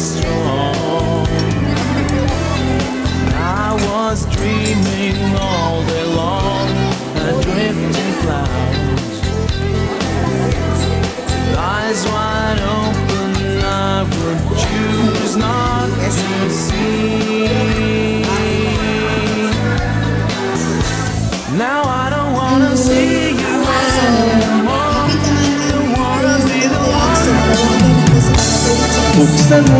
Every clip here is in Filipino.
strong. I was dreaming all day long, adrift in clouds. Eyes wide open, I would choose not to see. Now I don't wanna see you anymore. Don't wanna be the one. Buksan mo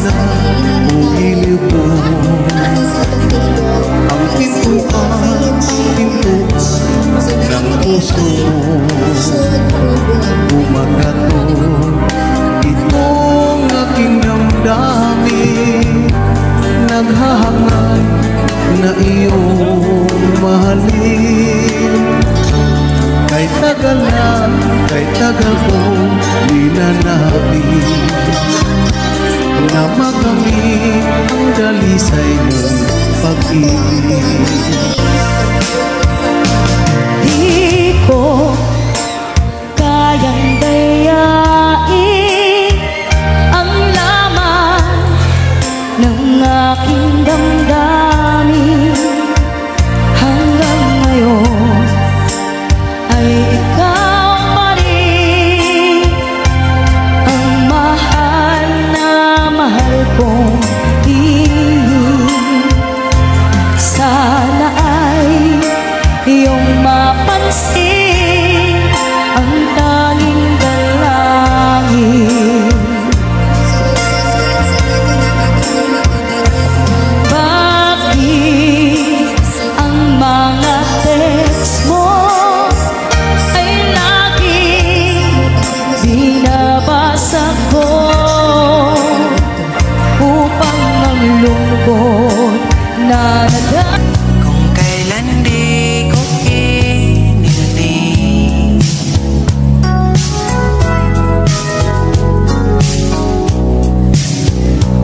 na, o iliw ko. Ang pintuan ng puso bumagato. Itong aking damdamin naghahangad na iyong mahalin. Kay tagal kong ninanabis na makamit ang dalisay ng pag-ibig. Di ko kayang dayain ang laman ng aking damdamin. Hanggang ngayon ay ikaw pa rin ang mahal na mahal kong tingin. Sana ay iyong mapansin ang tanging dalangin. Bakit ang mga text mo ay laging binabasa ko upang ang lungkot na nadaan? Kung kailan di ko inilting,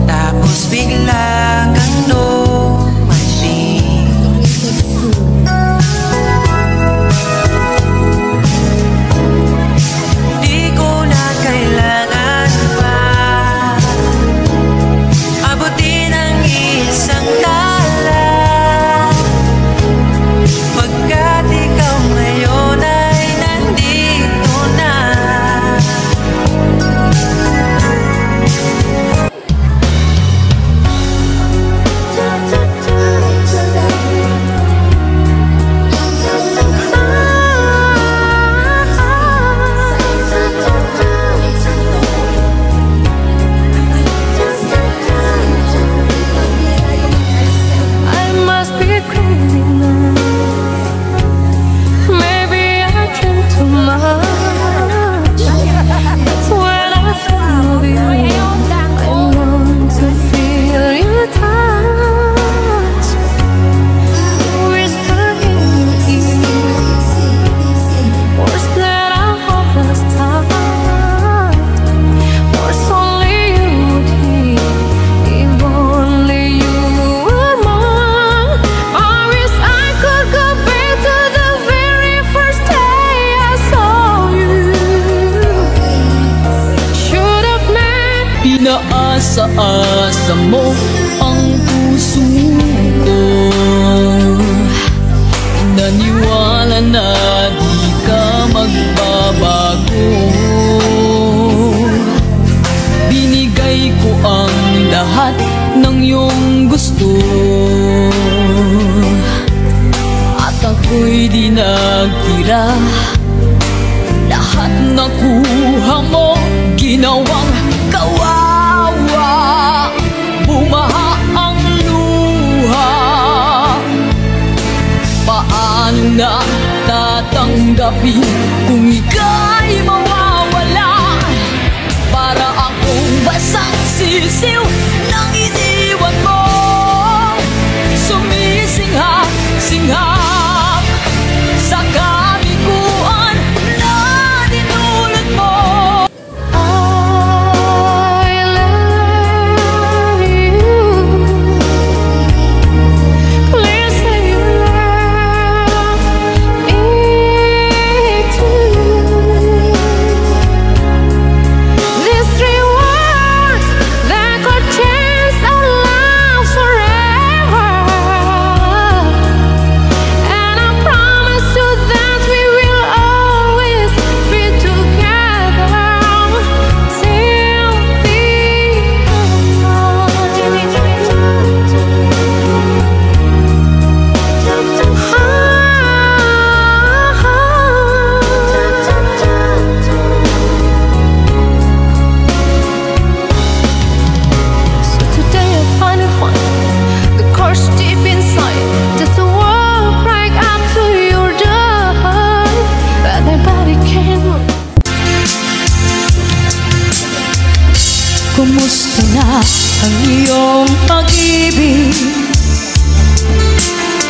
tapos bigla kang dumating. Di ko na kailangan pa abutin ang isang tala, pagkat ikaw ngayon ay nandito na. I must be crazy now. Maybe I drink too much. When I think of you, I want to feel your touch. Whisper in your ear, words that I hope last time. Words only you would hear, if only you were mine. I wish I could go back to the very first day I saw you. Should have met. Pinaasa-asa mo ang puso ko, naniwala na di ka magbabago. Binigay ko ang lahat ng iyong gusto, at ako'y di nagtira. Lahat nakuha mo, ginawang kawawa. Bumaha ang luha, paano na tatanggapin kung ika'y mawawala? Para akong basang sisiw nang iniwan mo, sumisingha-singhap sa kabiguan na dinulot mo. I love you. Please say you love me too. Kumusta na ang iyong pag-ibig?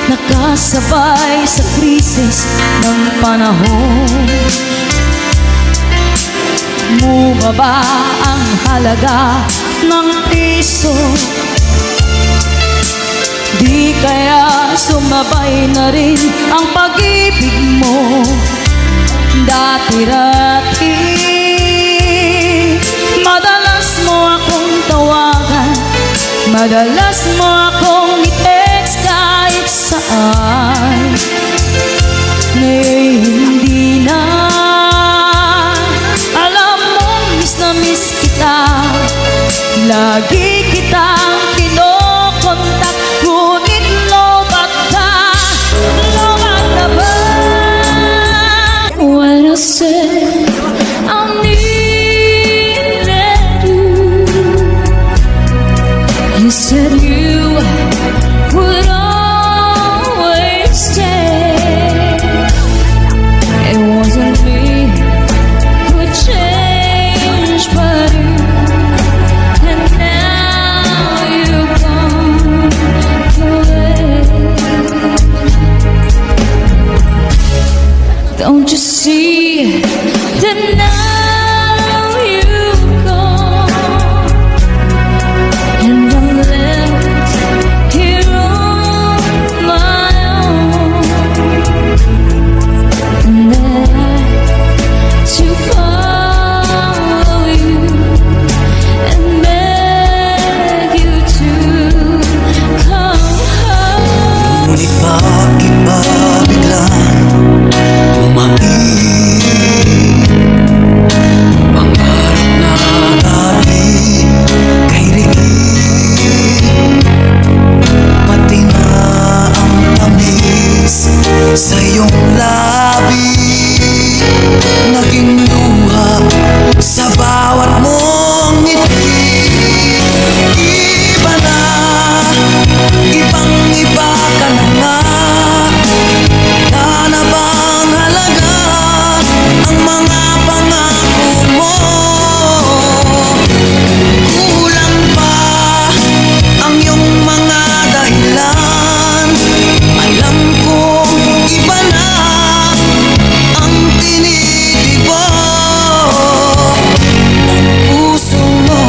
Nakasabay sa krisis ng panahon. Bumaba ang halaga ng piso. Di kaya sumabay na rin ang pag-ibig mo? Dati-dati madalas mo akong tawagan, madalas mo akong i-text kahit saan. Ngayon hindi na. Alam mo, miss na miss kita. Lagi kitang kinokontak, ngunit lobat ka, lobat na ba? When I said I needed you, you said you would always stay. It wasn't me who changed, but you. And now you've gone away. Don't you see that now you've gone, and I'm left here on my own, and I have to follow you and beg you to come home. Ngunit bakit ba biglang pangarap na gabi kay Ricky, pati na ang tamis sa iyong labi, naging luha sa bawat mong ngiti. Iba na, ibang iba ka na nga. Sana bang halaga ang mga pangako mo? Kulang pa ang iyong mga dahilan. Alam kong iba na ang tinitibok ng puso mo.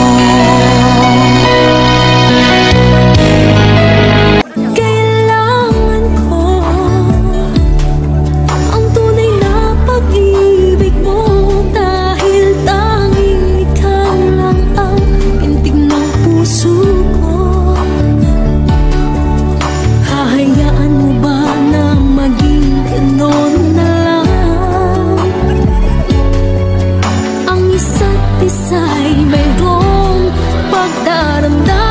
Kailangan ko ang tunay na pag-ibig mo, dahil tanging ikaw lang ang pintig ng puso ko. Hahayaan mo ba na maging ganon na lang? Ang isa't isa'y mayroong pagdaramdam.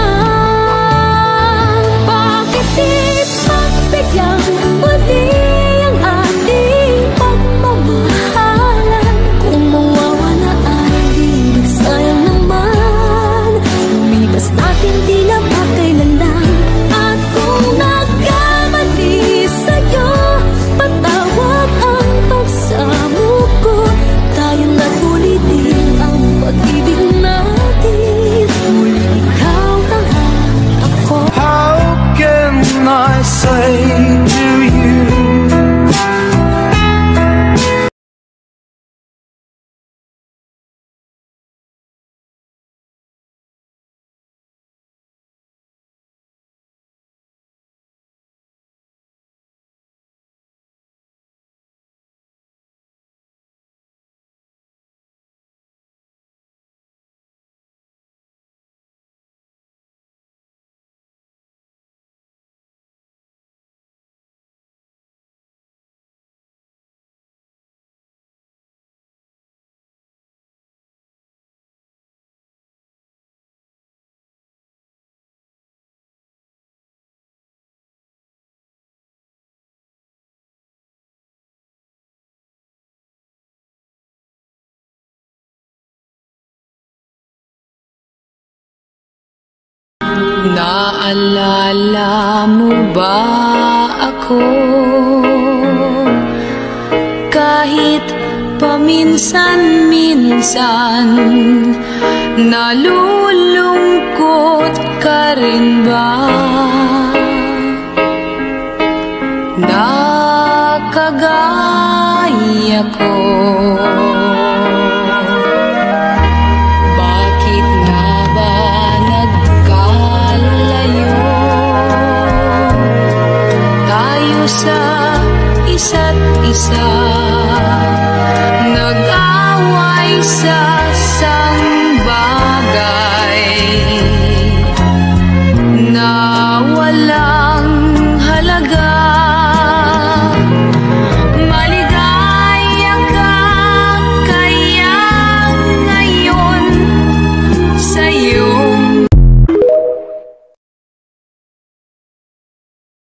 Bakit di pagbigyan muli ang ating pagmamahalan? Kung mawawala ay di nagsayang naman. Lumipas natin tila ba kailanlan. At kung nagkamali sa'yo, patawag ang pagsamo ko. Tayo na't ulitin ang pag-ibig natin. Muli ikaw lang ako. How can I say to you? Naalala mo ba ako? Kahit paminsan-minsan Nalulungkot ka rin ba? Na kagaya ko?